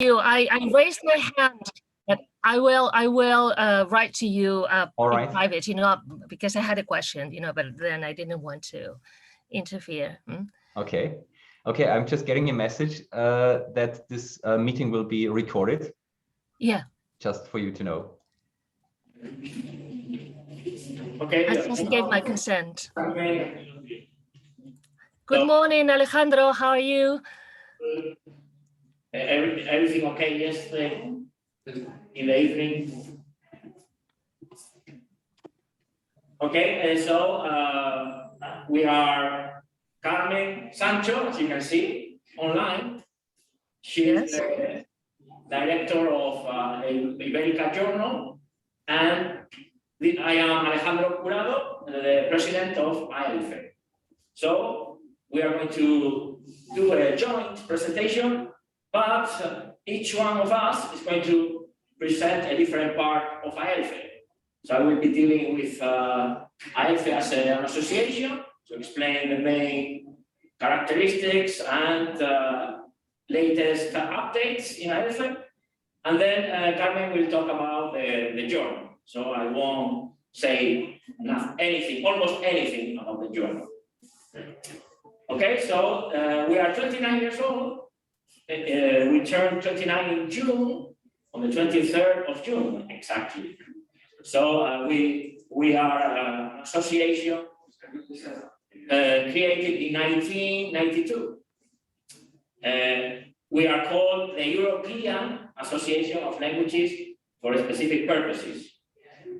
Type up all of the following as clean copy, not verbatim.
I raised my hand, but I will write to you All in right. private, because I had a question, but then I didn't want to interfere. Okay. Okay, I'm just getting a message that this meeting will be recorded. Yeah. Just for you to know. Okay. I just gave my consent. Good morning, Alejandro. How are you? Everything okay yesterday in the evening? Okay, so we are Carmen Sancho, as you can see online. She's the director of Ibérica journal, and I am Alejandro Curado, the president of AELFE. So we are going to do a joint presentation, but each one of us is going to present a different part of AELFE. So I will be dealing with AELFE as an association to explain the main characteristics and latest updates in AELFE. And then Carmen will talk about the journal. So I won't say almost anything about the journal. Okay, so we are 29 years old. We turned 29 in June, on the 23rd of June, exactly. So we are an association created in 1992. We are called the European Association of Languages for Specific Purposes.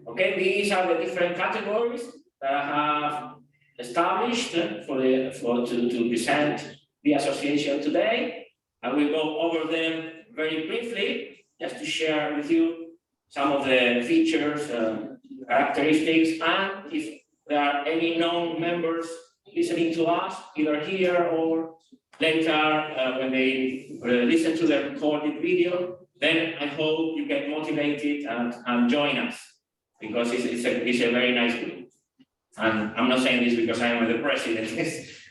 Okay, these are the different categories that I have established to present the association today. I will go over them very briefly, just to share with you some of the features, characteristics, and if there are any known members listening to us, either here or later when they listen to the recorded video, then I hope you get motivated and join us, because it's a very nice group. And I'm not saying this because I am the president.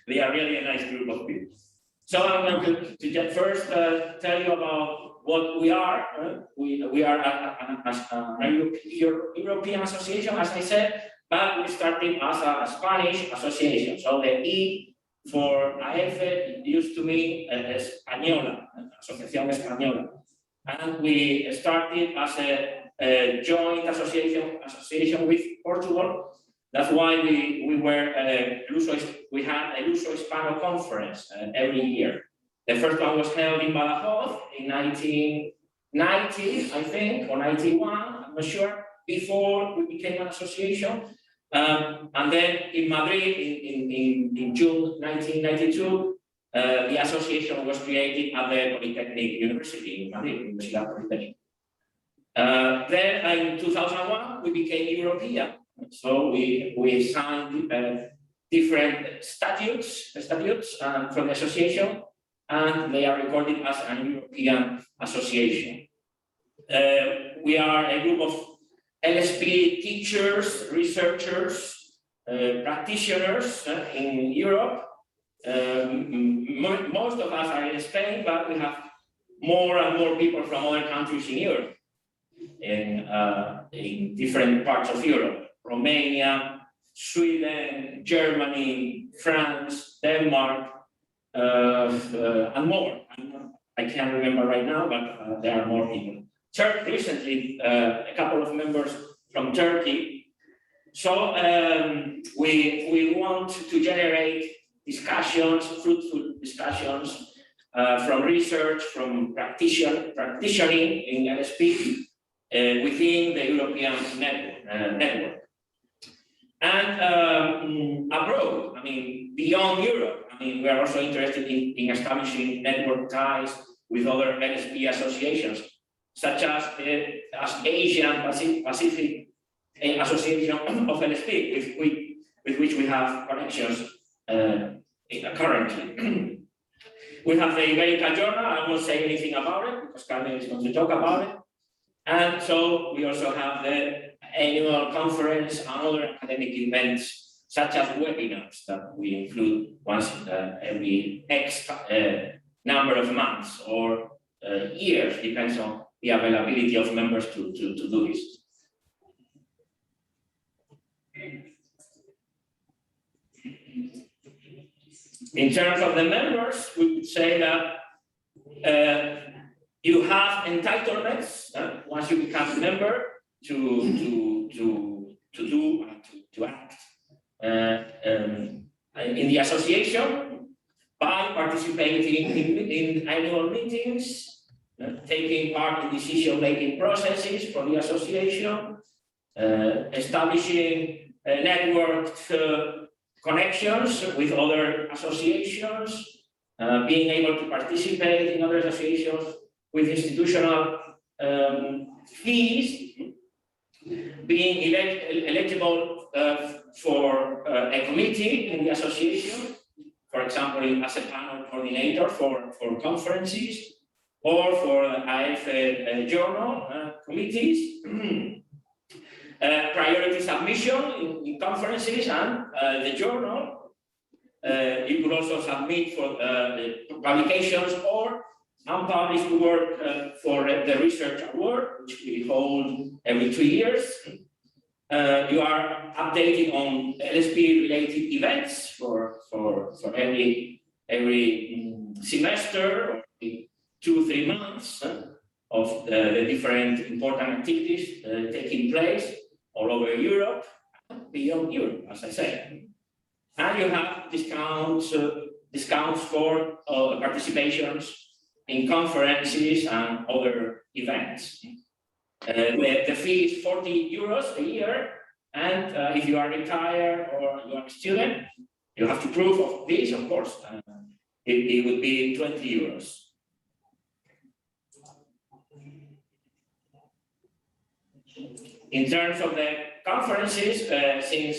They are really a nice group of people. So I'm going to first tell you about what we are. We are a European association, as I said, but we started as a Spanish association. So the E for AELFE used to mean Española, Asociación Española. And we started as a joint association with Portugal. That's why we had a Luso Hispano conference every year. The first one was held in Badajoz in 1990, I think, or 91, I'm not sure, before we became an association. And then in Madrid, in June 1992, the association was created at the Polytechnic University in Madrid, Universidad Polytechnic. Then in 2001, we became European. So we signed different statutes from the association, and they are recorded as an European association. We are a group of LSP teachers, researchers, practitioners in Europe. Most of us are in Spain, but we have more and more people from other countries in Europe, in different parts of Europe. Romania, Sweden, Germany, France, Denmark, and more. I can't remember right now, but there are more people. Recently, a couple of members from Turkey. So we want to generate discussions, fruitful discussions from research, from practitioning in LSP within the European network. And abroad, beyond Europe, we are also interested in establishing network ties with other LSP associations, such as Asian Pacific Association of LSP, with which we have connections currently. We have the Ibérica journal. I won't say anything about it because Carmen is going to talk about it. And so we also have the annual conference and other academic events, such as webinars that we include once every X number of months, or years, depends on the availability of members to do this. In terms of the members, we would say that you have entitlements once you become a member to do and to act in the association by participating in annual meetings, taking part in decision-making processes for the association, establishing networked connections with other associations, being able to participate in other associations with institutional fees, being eligible for a committee in the association, for example, as a panel coordinator for conferences or for AELFE journal committees. Priority submission in conferences and the journal. You could also submit for publications or unpublished work for the research award, which we hold every 3 years. You are updating on LSP related events for every semester or 2-3 months of the different important activities taking place all over Europe, beyond Europe, as I said. And you have discounts for participations in conferences and other events. The fee is 40 euros a year, and if you are retired or you are a student, you have to prove of this, of course. It would be 20 euros. In terms of the conferences, since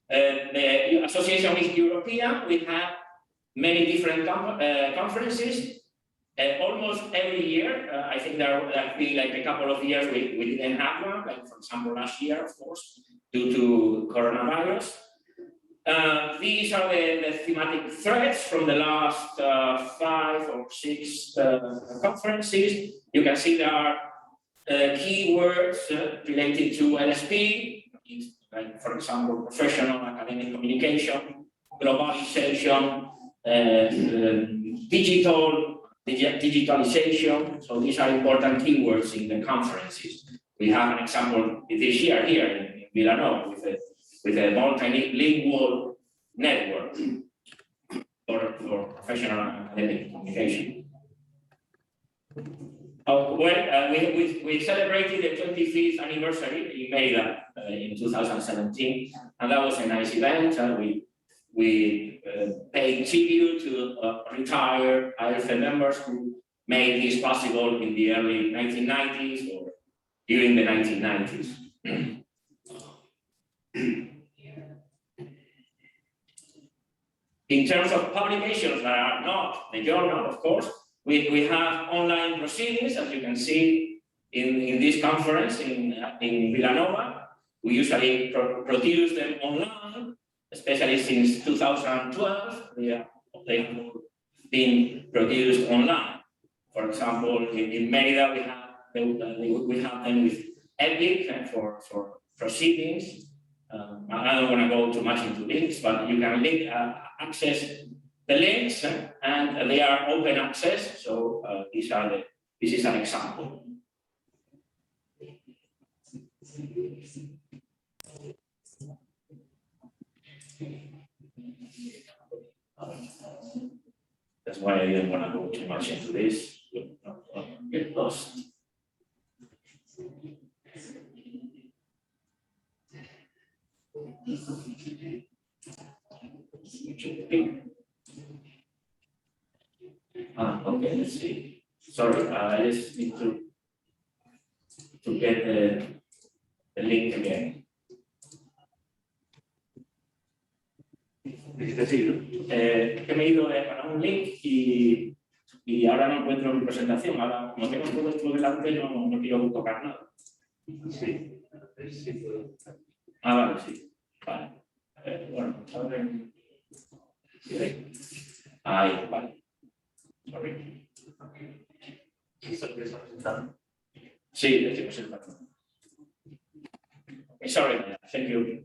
the association is European, we have many different conferences. Almost every year, I think there have been like a couple of years we didn't have one, like for example last year, of course, due to coronavirus. These are the thematic threads from the last 5 or 6 conferences. You can see there are keywords related to LSP, like for example, professional academic communication, globalization, digitalization. So these are important keywords in the conferences. We have an example this year here in Villanova with a multilingual network for professional academic communication. We celebrated the 25th anniversary in Merida in 2017, and that was a nice event. We paid tribute to retired AELFE members who made this possible in the early 1990s or during the 1990s. In terms of publications that are not the journal, of course, we have online proceedings, as you can see in this conference in Villanova. We usually produce them online, especially since 2012. They have been produced online. For example, in Merida, we have them with EPIC for proceedings. I don't want to go too much into links, but you can access the links, and they are open access. So this is an example. That's why I didn't want to go too much into this. Get lost. Okay, let's see. Sorry, I just need to get the link again. Es decir, que me he ido para un link y ahora no encuentro mi presentación. Ahora, como tengo todo esto delante, no quiero tocar nada. Sí. Vale, sí. Vale. Bueno, a ver. Ahí, vale. Sorry. Sí, le estoy presentando. Sorry, thank you.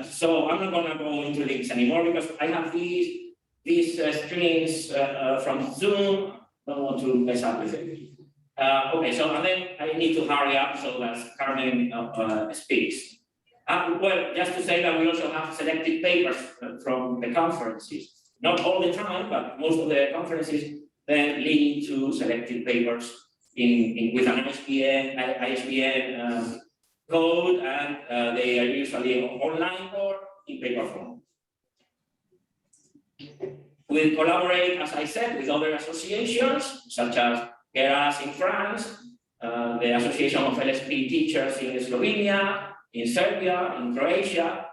So I'm not going to go into links anymore because I have these screens from Zoom. Don't want to mess up with it. Okay, so and then I need to hurry up so that Carmen speaks. Well, just to say that we also have selected papers from the conferences. Not all the time, but most of the conferences then lead to selected papers with an ISBN code, and they are usually online or in paper form. We collaborate, as I said, with other associations, such as GERAS in France, the Association of LSP Teachers in Slovenia, in Serbia, in Croatia,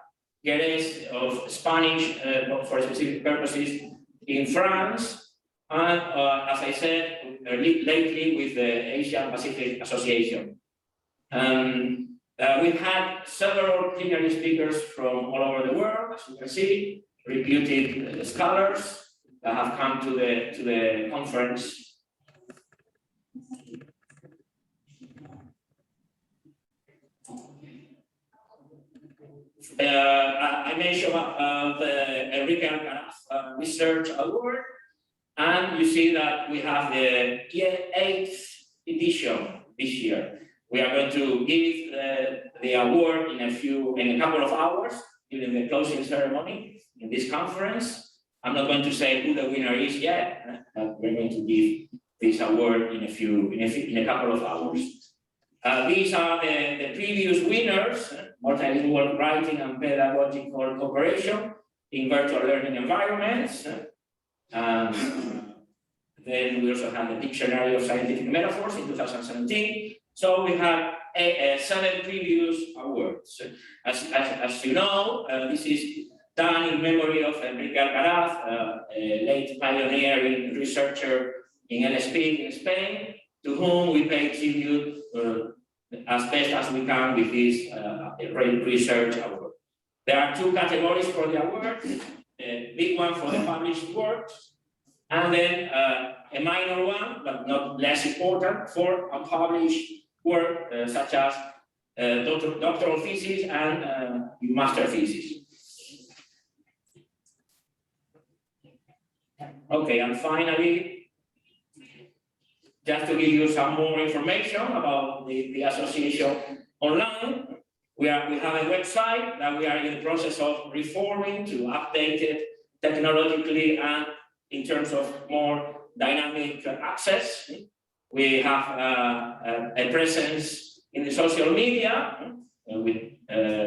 GERES of Spanish for specific purposes in France, and as I said, lately with the Asian Pacific Association. We've had several plenary speakers from all over the world, as you can see, reputed scholars that have come to the conference. I mentioned the Ibérica Research Award, and you see that we have the 8th edition this year. We are going to give the award in a couple of hours during the closing ceremony in this conference. I'm not going to say who the winner is yet, but we're going to give this award in a couple of hours. These are the previous winners: multilingual writing and pedagogical cooperation in virtual learning environments. Then we also had the Dictionary of Scientific Metaphors in 2017. So we have 7 previous awards. As you know, this is done in memory of Enrique Alcaraz, a late pioneering researcher in LSP in Spain, to whom we pay tribute as best as we can with this research award. There are 2 categories for the award: a big one for the published works, and then a minor one, but not less important, for unpublished work such as doctoral thesis and master thesis. Okay, and finally, just to give you some more information about the association online, we have a website that we are in the process of reforming to update it technologically and in terms of more dynamic access. We have a presence in the social media with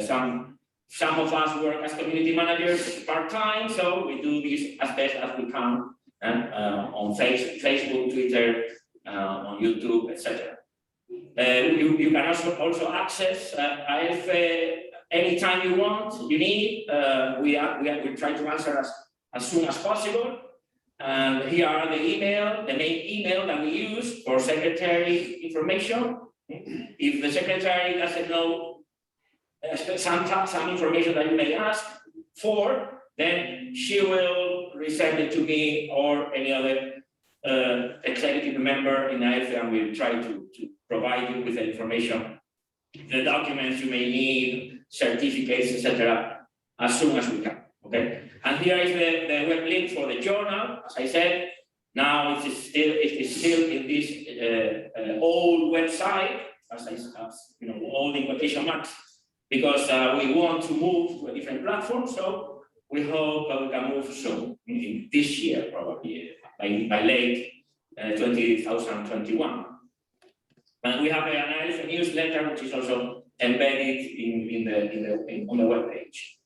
some of us work as community managers part-time, so we do this as best as we can on Facebook, Twitter, on YouTube, etc. You can also access AELFE anytime you want, you need. We try to answer as soon as possible. And here are the main email that we use for secretary information. If the secretary doesn't know some information that you may ask for, then she will resend it to me or any other executive member in AELFE, and we'll try to provide you with the information, the documents you may need, certificates, etc., as soon as we can. Okay, and here is the web link for the journal. As I said, now it is still in this old website, as you know, old in quotation marks, because we want to move to a different platform. So we hope we can move soon, this year probably by late 2021. And we have an AELFE newsletter which is also embedded on the web page.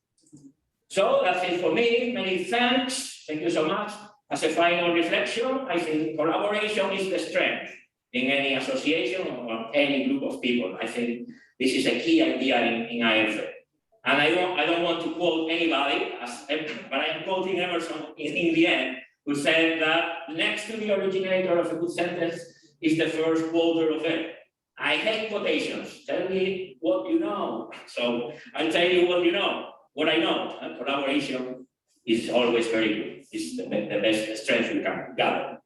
So that's it for me. Many thanks. Thank you so much. As a final reflection, I think collaboration is the strength in any association or any group of people. I think this is a key idea in AELFE. And I don't want to quote anybody, but I am quoting Emerson in the end, who said that next to the originator of a good sentence is the first quoter of it. I hate quotations. Tell me what you know. So I'll tell you what you know. What I know, collaboration is always very good. It's the best strength we can gather.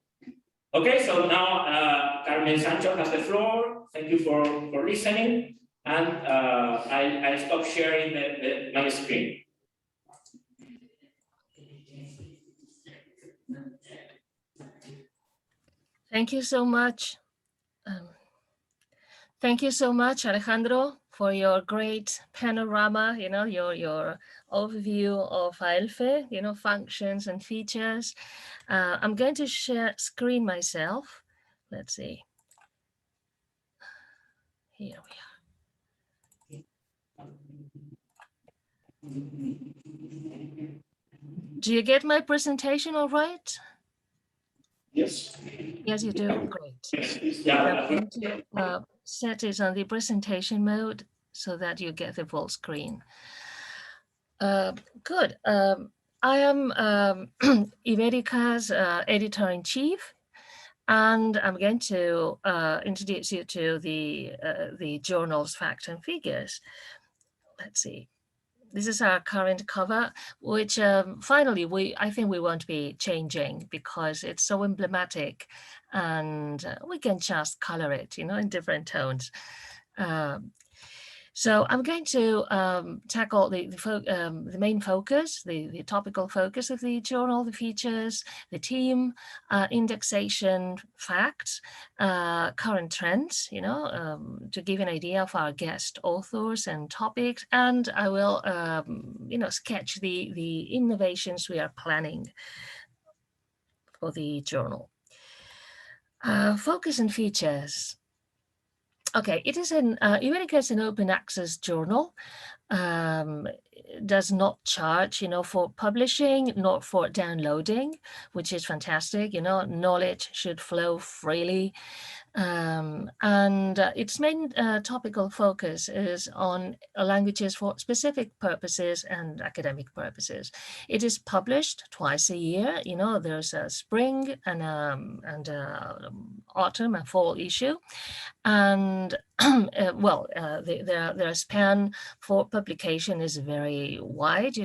Okay, so now Carmen Sancho has the floor. Thank you for listening. And I stop sharing my screen. Thank you so much. Thank you so much, Alejandro, for your great panorama, your overview of AELFE, functions and features. I'm going to share screen myself. Let's see. Here we are. Do you get my presentation all right? Yes. Yes, you do. Great. Yeah. I'm going to set it on the presentation mode so that you get the full screen. Good. I am Ibérica's editor-in-chief, and I'm going to introduce you to the journal's facts and figures. Let's see. This is our current cover, which finally I think we won't be changing because it's so emblematic, and we can just color it, in different tones. So I'm going to tackle the main focus, the topical focus of the journal, the features, the team, indexation facts, current trends, to give an idea of our guest authors and topics. And I will, sketch the innovations we are planning for the journal. Focus and features. Okay, it is Ibérica is an open access journal. Does not charge, for publishing, nor for downloading, which is fantastic. Knowledge should flow freely. And its main topical focus is on languages for specific purposes and academic purposes. It is published twice a year. There's a spring and autumn and fall issue. And their span for publication is very wide.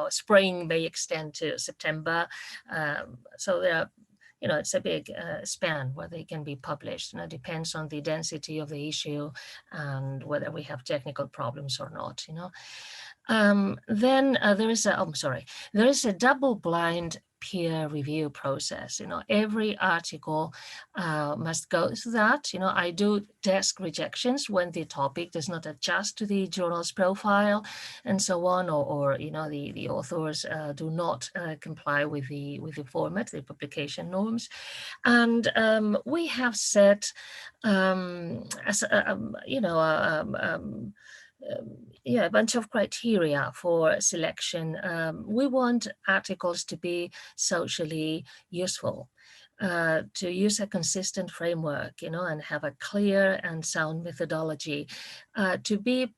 Spring may extend to September. So there are, it's a big span where they can be published. It depends on the density of the issue and whether we have technical problems or not. Then there is a double-blind peer review process. Every article must go through that. I do desk rejections when the topic does not adjust to the journal's profile and so on, or the authors do not comply with the format, the publication norms. And we have set a bunch of criteria for selection. We want articles to be socially useful, to use a consistent framework, and have a clear and sound methodology, to be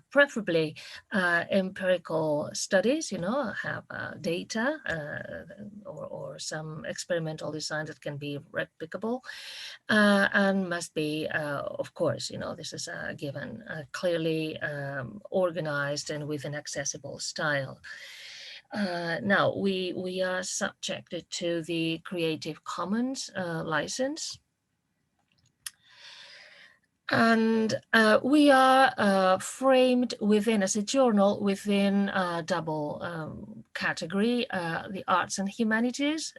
preferably empirical studies, have data or some experimental design that can be replicable, and must be, of course, this is a given, clearly organized and with an accessible style. Now, we are subjected to the Creative Commons license. And we are framed within, as a journal, within a double category, the arts and humanities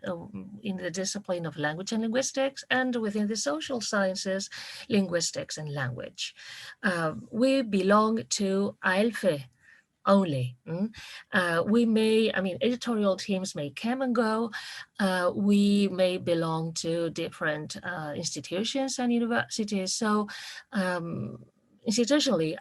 in the discipline of language and linguistics, and within the social sciences, linguistics and language. We belong to AELFE only. Editorial teams may come and go. We may belong to different institutions and universities. So institutionally,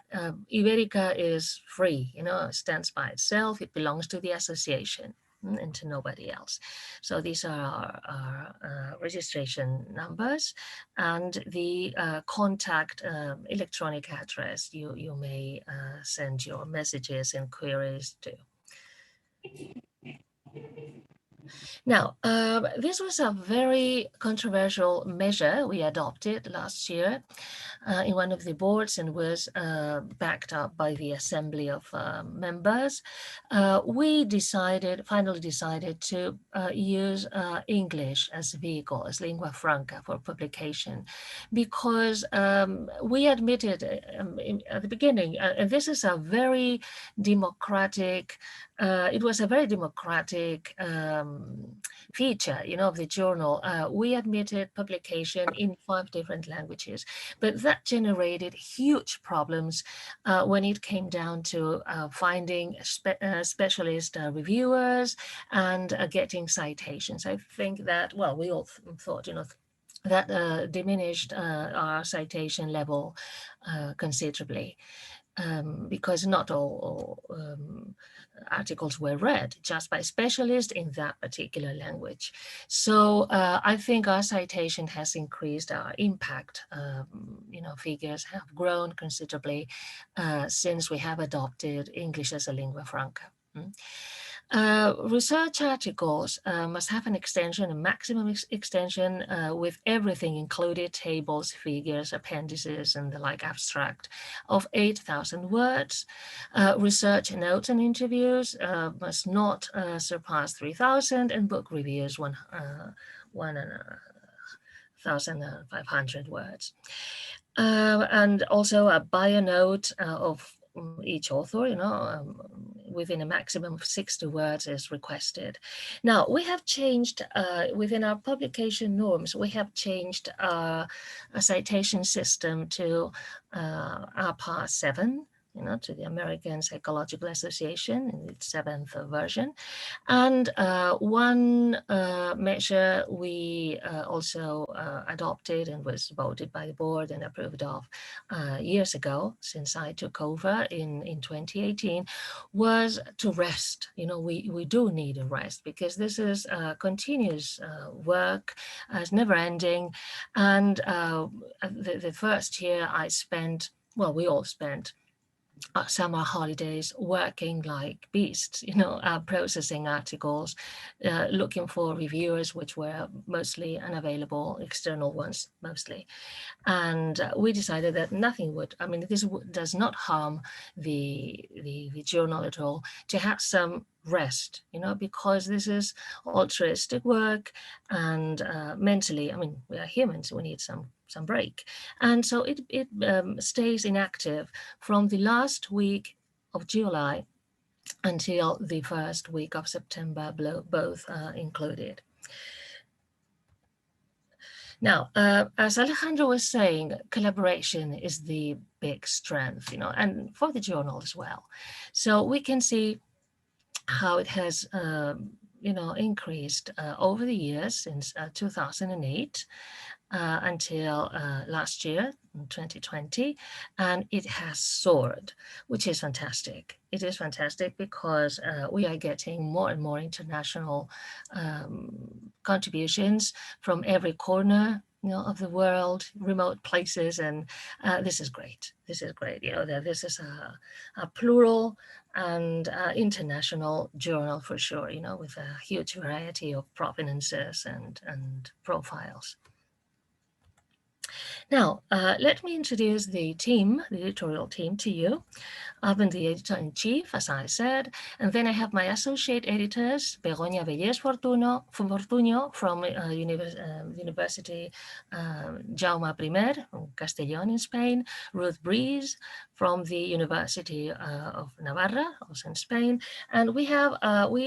Ibérica is free, stands by itself. It belongs to the association and to nobody else. So these are our registration numbers and the contact electronic address you may send your messages and queries to. Now, this was a very controversial measure we adopted last year in one of the boards and was backed up by the assembly of members. We finally decided to use English as a vehicle, as lingua franca for publication, because we admitted at the beginning, and this is a very democratic, it was a very democratic feature, of the journal. We admitted publication in 5 different languages, but that generated huge problems when it came down to finding specialist reviewers and getting citations. I think that, well, we all thought, that diminished our citation level considerably. Because not all articles were read just by specialists in that particular language. So I think our citation has increased, our impact, figures have grown considerably since we have adopted English as a lingua franca. Research articles must have an extension, a maximum extension with everything included, tables, figures, appendices, and the like abstract of 8,000 words. Research notes and interviews must not surpass 3,000, and book reviews 1,500 words. And also a bio note of each author, within a maximum of 60 words is requested. Now, we have changed, within our publication norms, we have changed a citation system to APA 7, to the American Psychological Association in its 7th version. And one measure we also adopted and was voted by the board and approved of years ago, since I took over in 2018, was to rest. We do need a rest, because this is continuous work, it's never ending. And the first year I spent, well, we all spent summer holidays working like beasts, processing articles, looking for reviewers, which were mostly unavailable, external ones mostly. And we decided that nothing would, this does not harm the journal at all, to have some rest, because this is altruistic work, and mentally, we are humans, we need some break. And so it stays inactive from the last week of July until the first week of September, both included. Now, as Alejandro was saying, collaboration is the big strength, and for the journal as well. So we can see how it has, increased over the years since 2008 until last year, 2020, and it has soared, which is fantastic. It is fantastic because we are getting more and more international contributions from every corner of the world, remote places, and this is great. This is great. That this is a plural and international journal for sure. With a huge variety of provenances and profiles. Now, let me introduce the team, the editorial team, to you. I'm the editor-in-chief, as I said, and then I have my associate editors, Begoña Vellés Fortuño from University Jaume I from Castellón in Spain, Ruth Breeze from the University of Navarra, also in Spain, and we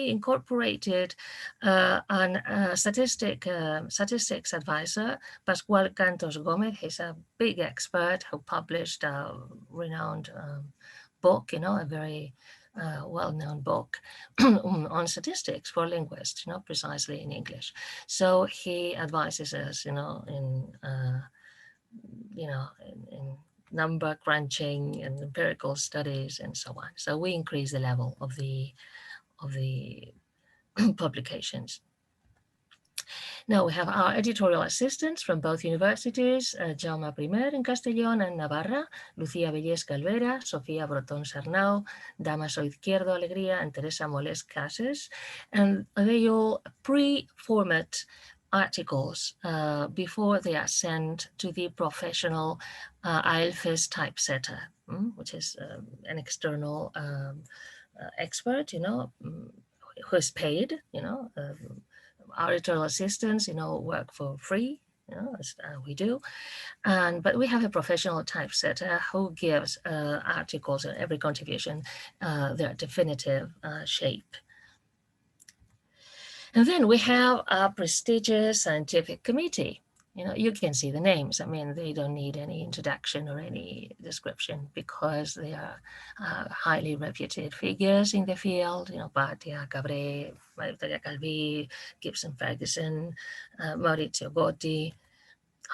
incorporated a statistics advisor, Pascual Cantos Gómez. He's a big expert who published a renowned book, a very well-known book on statistics for linguists, precisely in English. So he advises us, in number crunching and empirical studies and so on. So we increase the level of the publications. Now we have our editorial assistants from both universities, Jaume Primer in Castellón and Navarra, Lucía Vellés Calvera, Sofía Brotón Sarnau, Damaso Izquierdo Alegría, and Teresa Moles Cases. And they all pre-format articles before they are sent to the professional AELFE typesetter, which is an external expert, who is paid, our editorial assistants, work for free, as we do. But we have a professional typesetter who gives articles and every contribution their definitive shape. And then we have a prestigious scientific committee. You can see the names. I mean, they don't need any introduction or any description because they are highly reputed figures in the field. Batia, Cabré, Victoria Calvi, Gibson Ferguson, Maurizio Botti,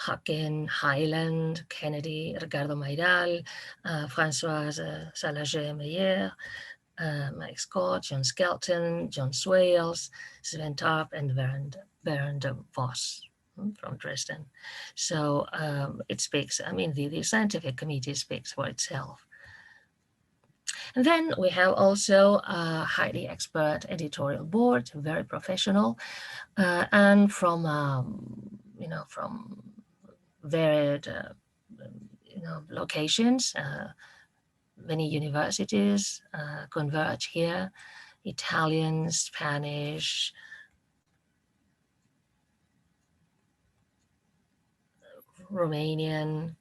Haken, Highland, Kennedy, Ricardo Mayral, Françoise Salager-Meyer, Mike Scott, John Skelton, John Swales, Sven Tarp, and Bernd Voss from Dresden. So it speaks, the scientific committee speaks for itself. And then we have also a highly expert editorial board, very professional, and from varied locations. Many universities converge here: Italian, Spanish, Romanian.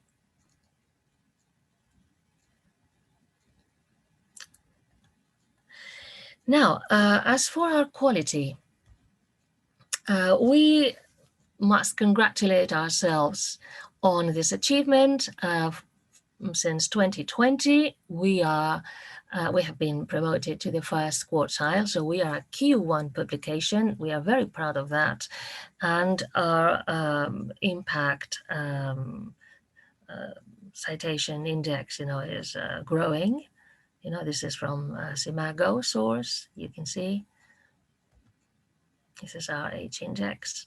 Now, as for our quality, we must congratulate ourselves on this achievement. Since 2020, we have been promoted to the first quartile, so we are a Q1 publication. We are very proud of that, and our impact citation index, is growing. This is from Simago source. You can see this is our H index.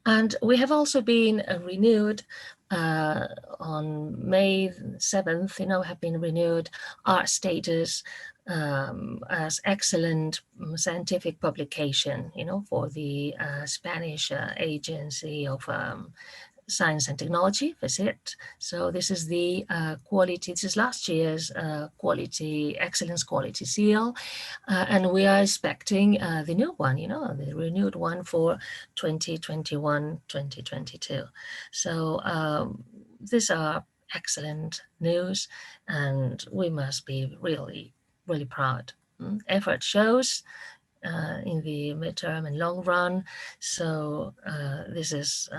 And we have also been renewed on May 7th, have been renewed our status as excellent scientific publication, for the Spanish Agency of Science and Technology, VISIT. So this is the quality, this is last year's excellence quality seal. And we are expecting the new one, the renewed one for 2021-2022. So these are excellent news, and we must be really, really proud. Effort shows in the midterm and long run. So this is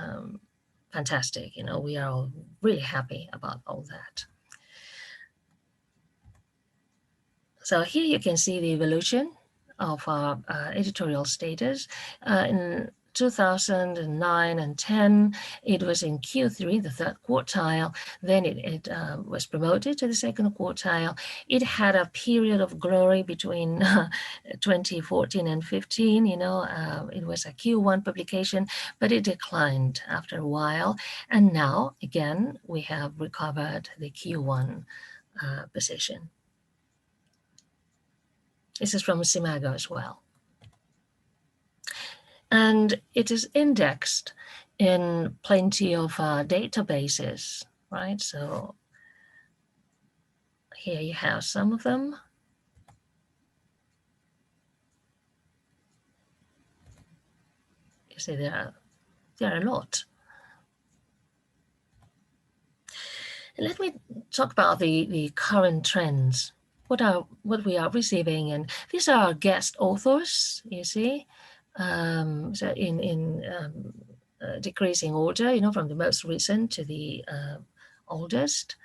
fantastic. We are all really happy about all that. So here you can see the evolution of our editorial status. In 2009 and 10, it was in Q3, the third quartile. Then it was promoted to the second quartile. It had a period of glory between 2014 and 15. It was a Q1 publication, but it declined after a while. And now, again, we have recovered the Q1 position. This is from Simago as well. And it is indexed in plenty of databases, right? So here you have some of them. You see there are a lot. Let me talk about the current trends. What we are receiving, and these are our guest authors, you see. So in decreasing order, from the most recent to the oldest.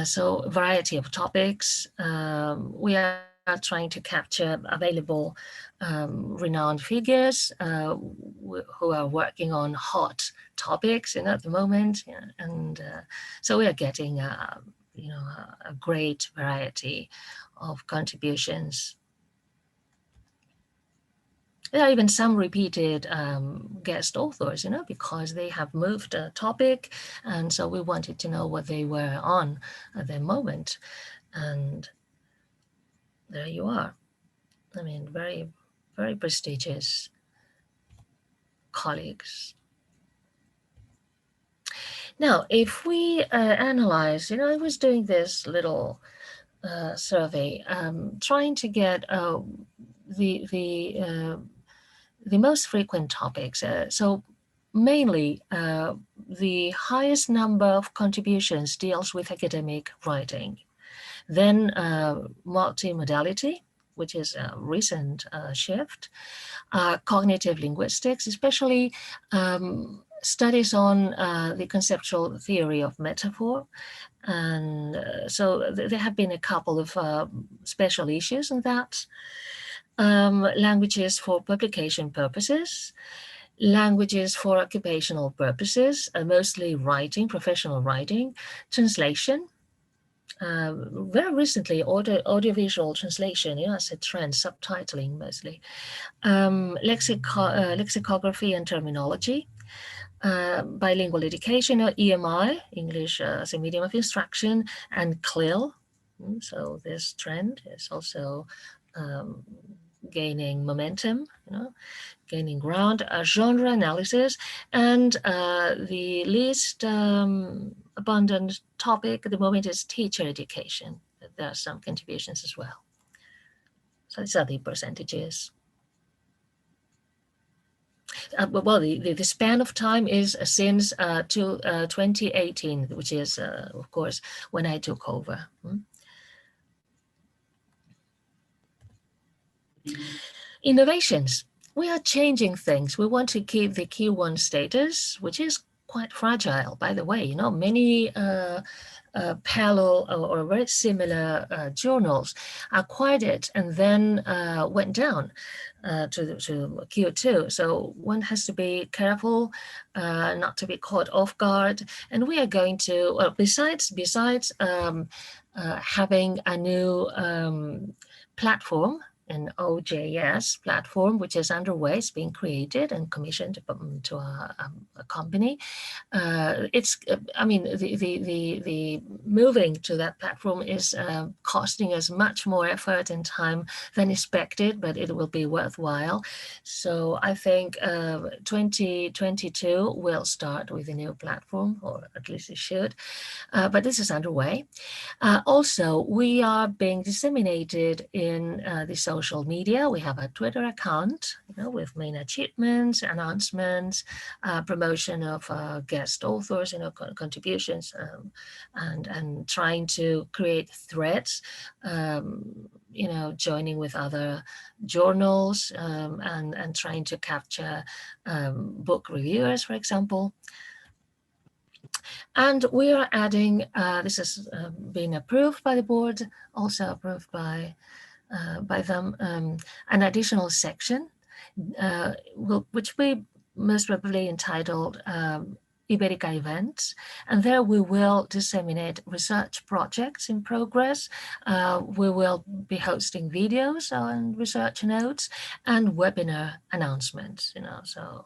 So a variety of topics. We are trying to capture available renowned figures who are working on hot topics at the moment. And so we are getting a great variety of contributions. There are even some repeated guest authors, you know, because they have moved a topic, and so we wanted to know what they were on at the moment. And there you are. I mean, very, very prestigious colleagues. Now, if we analyze, you know, I was doing this little survey, trying to get the most frequent topics. So mainly, the highest number of contributions deals with academic writing. Then multimodality, which is a recent shift. Cognitive linguistics, especially studies on the conceptual theory of metaphor. And so there have been a couple of special issues on that. Languages for publication purposes, languages for occupational purposes, mostly writing, professional writing, translation. Very recently, audiovisual translation, you know, as a trend, subtitling mostly. Lexicography and terminology, bilingual education, or EMI, English as a medium of instruction, and CLIL. So this trend is also gaining momentum, you know, gaining ground. Genre analysis, and the least abundant topic at the moment is teacher education. There are some contributions as well. So these are the percentages. Well, the span of time is since 2018, which is, of course, when I took over. Innovations. We are changing things. We want to keep the Q1 status, which is quite fragile, by the way. You know, many parallel or very similar journals acquired it and then went down to Q2. So one has to be careful not to be caught off guard. And we are going to, well, besides having a new platform, an OJS platform, which is underway, it's being created and commissioned to a company. It's, I mean, the moving to that platform is costing us much more effort and time than expected, but it will be worthwhile. So I think 2022 will start with a new platform, or at least it should, but this is underway. Also, we are being disseminated in the social media. We have a Twitter account, you know, with main achievements, announcements, promotion of guest authors, you know, contributions, and trying to create threads, you know, joining with other journals, and trying to capture book reviewers, for example. And we are adding, this has been approved by the board, also approved by them, an additional section, which we most probably entitled Ibérica events. And there we will disseminate research projects in progress. We will be hosting videos on research notes and webinar announcements, you know, so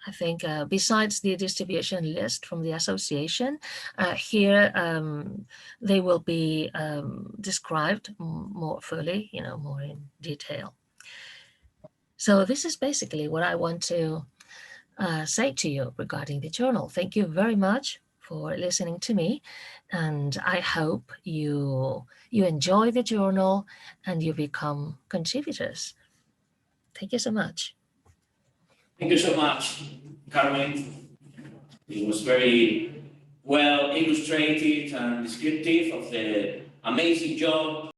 I think besides the distribution list from the association, here they will be described more fully, you know, more in detail. So this is basically what I want to say to you regarding the journal. Thank you very much for listening to me, and I hope you enjoy the journal and you become contributors. Thank you so much. Thank you so much, Carmen. It was very well illustrated and descriptive of the amazing job